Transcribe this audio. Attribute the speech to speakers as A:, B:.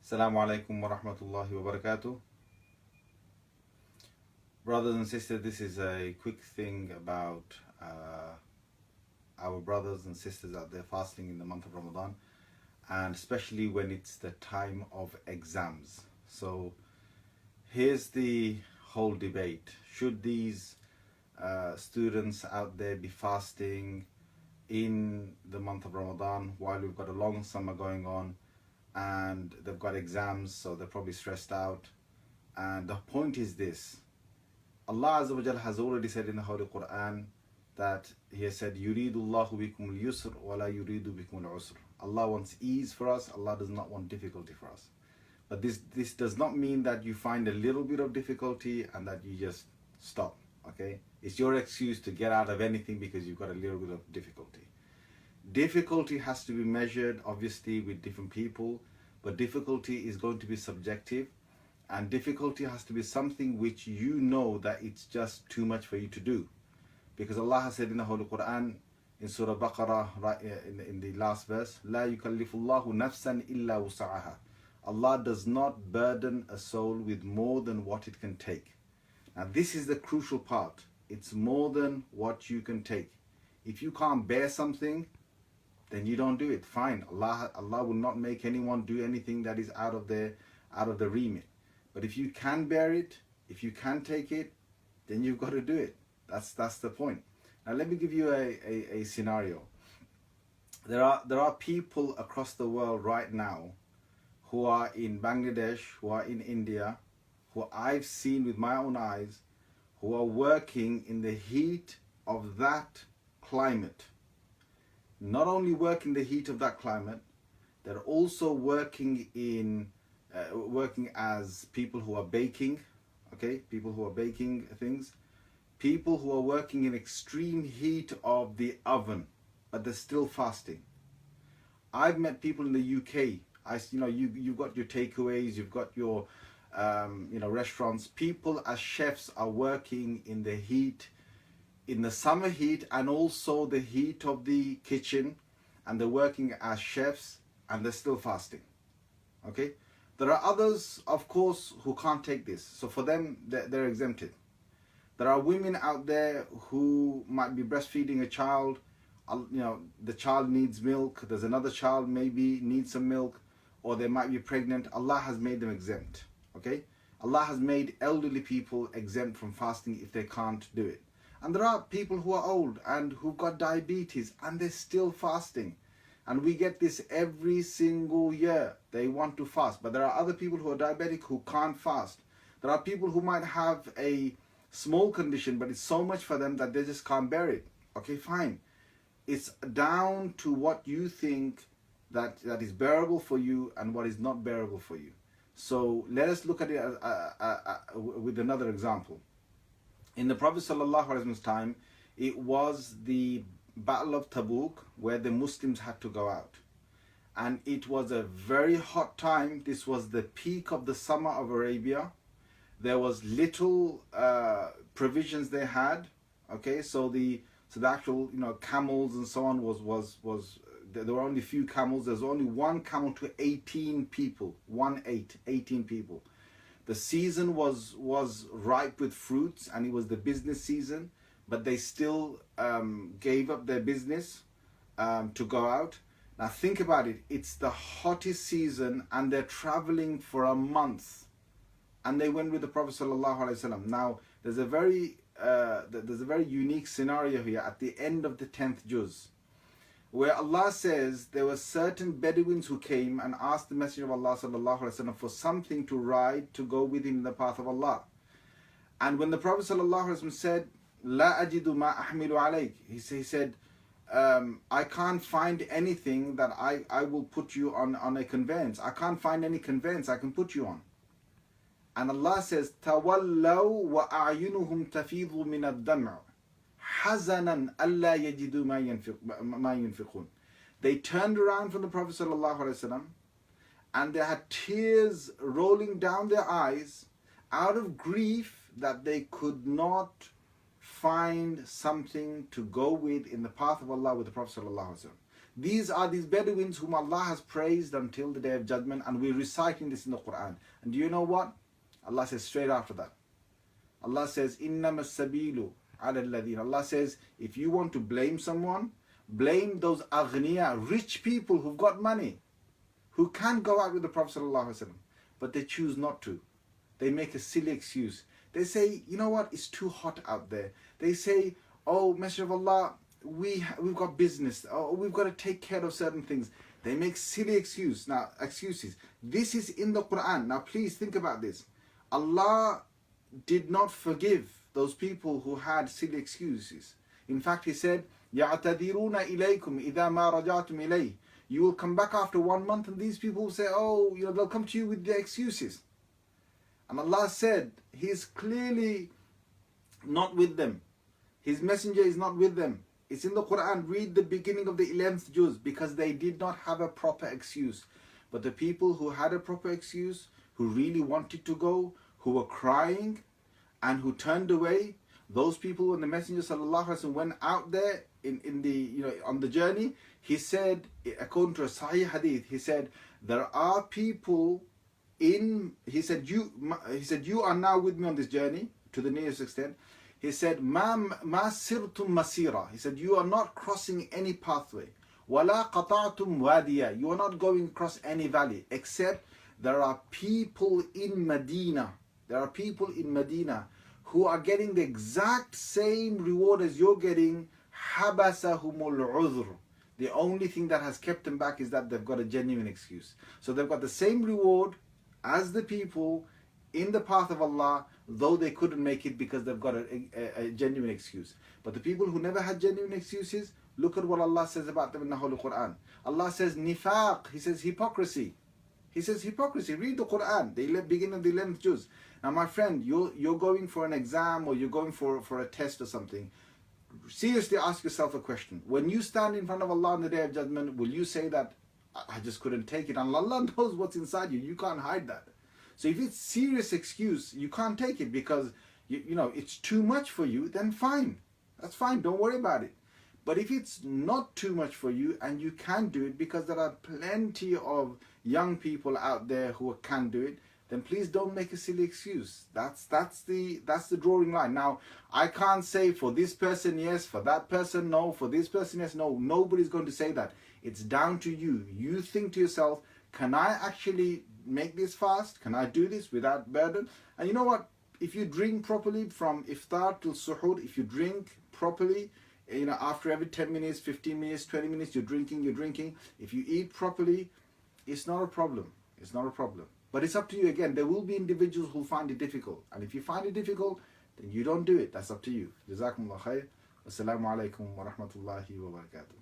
A: Assalamu alaikum wa rahmatullahi wa barakatuh. Brothers and sisters, this is a quick thing about our brothers and sisters out there fasting in the month of Ramadan, and especially when it's the time of exams. So here's the whole debate. Should these students out there be fasting in the month of Ramadan while we've got a long summer going on and they've got exams, so they're probably stressed out? And the point is this: Allah Azza wa Jal has already said in the Holy Quran that He has said, "Yuridu Allahu bikum al-yusr wa la yuridu bikum al-usr." Allah wants ease for us. Allah does not want difficulty for us. But this does not mean that you find a little bit of difficulty and that you just stop. Okay, it's your excuse to get out of anything because you've got a little bit of difficulty. Difficulty has to be measured, obviously, with different people, but difficulty is going to be subjective, and difficulty has to be something which you know that it's just too much for you to do. Because Allah has said in the Holy Quran, in Surah Baqarah, right in the last verse, "La yukallifullahu nafsan illa wus'aha." Allah does not burden a soul with more than what it can take. Now this is the crucial part. It's more than what you can take. If you can't bear something, then you don't do it. Fine. Allah will not make anyone do anything that is out of the remit. But if you can bear it, if you can take it, then you've got to do it. That's the point. Now let me give you a scenario. There are people across the world right now who are in Bangladesh, who are in India, who I've seen with my own eyes, who are working in the heat of that climate. Not only work in the heat of that climate, they're also working as people who are baking, okay? People who are baking things. People who are working in extreme heat of the oven, but they're still fasting. I've met people in the UK. You've got your takeaways, you've got your restaurants. People as chefs are working in the heat, in the summer heat, and also the heat of the kitchen, and they're working as chefs and they're still fasting. Okay, there are others, of course, who can't take this, so for them they're exempted. There are women out there who might be breastfeeding a child. The child needs milk. There's another child maybe needs some milk, or they might be pregnant. Allah has made them exempt. Okay, Allah has made elderly people exempt from fasting if they can't do it. And there are people who are old and who've got diabetes and they're still fasting. And we get this every single year. They want to fast. But there are other people who are diabetic who can't fast. There are people who might have a small condition, but it's so much for them that they just can't bear it. Okay, fine. It's down to what you think that is bearable for you and what is not bearable for you. So let us look at it with another example. In the Prophet ﷺ's time, it was the Battle of Tabuk where the Muslims had to go out. And it was a very hot time. This was the peak of the summer of Arabia. There was little provisions they had. Okay, so the actual camels and so on was there were only few camels. There's only one camel to 18 people. 18 people. The season was ripe with fruits, and it was the business season, but they still gave up their business to go out. Now think about it. It's the hottest season and they're traveling for a month, and they went with the Prophet ﷺ. Now there's a very unique scenario here at the end of the 10th juz, where Allah says there were certain Bedouins who came and asked the Messenger of Allah ﷺ for something to ride to go with him in the path of Allah. And when the Prophet ﷺ said, "La ajidu ma ahmilu alayk," he said, I can't find anything that I will put you on a conveyance. I can't find any conveyance I can put you on. And Allah says, "Tawallaw wa a'yunuhum tafidhu min ad-dam' hazanan alla yajidu ma yunfiqun." They turned around from the Prophet ﷺ and they had tears rolling down their eyes out of grief that they could not find something to go with in the path of Allah with the Prophet ﷺ. These are these Bedouins whom Allah has praised until the day of judgment, and we're reciting this in the Quran. And do you know what? Allah says straight after that. Allah says, إِنَّمَا السَّبِيلُ عَلَى الَّذِينَ. Allah says, if you want to blame someone, blame those aghniya, rich people who've got money, who can go out with the Prophet ﷺ, but they choose not to. They make a silly excuse. They say, you know what, it's too hot out there. They say, oh, Messenger of Allah, we've got business. Oh, we've got to take care of certain things. They make silly excuses. This is in the Quran. Now please think about this. Allah did not forgive those people who had silly excuses. In fact, He said, يَعْتَذِرُونَ إِلَيْكُمْ إِذَا مَا رَجَعْتُمْ إِلَيْهِ. You will come back after 1 month, and these people will say, oh, they'll come to you with their excuses. And Allah said, He is clearly not with them. His messenger is not with them. It's in the Quran. Read the beginning of the 11th juz, because they did not have a proper excuse. But the people who had a proper excuse, who really wanted to go, who were crying, and who turned away, those people, when the Messenger ﷺ went out there in the on the journey, he said, according to a Sahih hadith, he said, there are people he said you are now with me on this journey to the nearest extent. He said, ma sirtum masira. He said, you are not crossing any pathway. Wala qata'tum wadiya. You are not going across any valley, except there are people in Medina. There are people in Medina who are getting the exact same reward as you're getting. Habasahumul udhr. The only thing that has kept them back is that they've got a genuine excuse. So they've got the same reward as the people in the path of Allah, though they couldn't make it because they've got a genuine excuse. But the people who never had genuine excuses, look at what Allah says about them in the Holy Quran. Allah says nifaq. He says hypocrisy. He says hypocrisy. Read the Quran, the beginning of the 11th juz. Now my friend, you're going for an exam, or you're going for a test or something. Seriously ask yourself a question. When you stand in front of Allah on the Day of Judgment, will you say that I just couldn't take it? And Allah knows what's inside you. You can't hide that. So if it's serious excuse, you can't take it because it's too much for you, then fine. That's fine. Don't worry about it. But if it's not too much for you and you can do it, because there are plenty of young people out there who can do it, then please don't make a silly excuse. That's the drawing line. Now, I can't say for this person yes, for that person no, for this person yes, no. Nobody's going to say that. It's down to you. You think to yourself, can I actually make this fast? Can I do this without burden? And you know what? If you drink properly from iftar till suhoor, if you drink properly, after every 10 minutes, 15 minutes, 20 minutes, you're drinking. If you eat properly, it's not a problem. It's not a problem. But it's up to you. Again, there will be individuals who find it difficult. And if you find it difficult, then you don't do it. That's up to you. Jazakumullah khair. Wassalamu alaikum wa rahmatullahi wa barakatuh.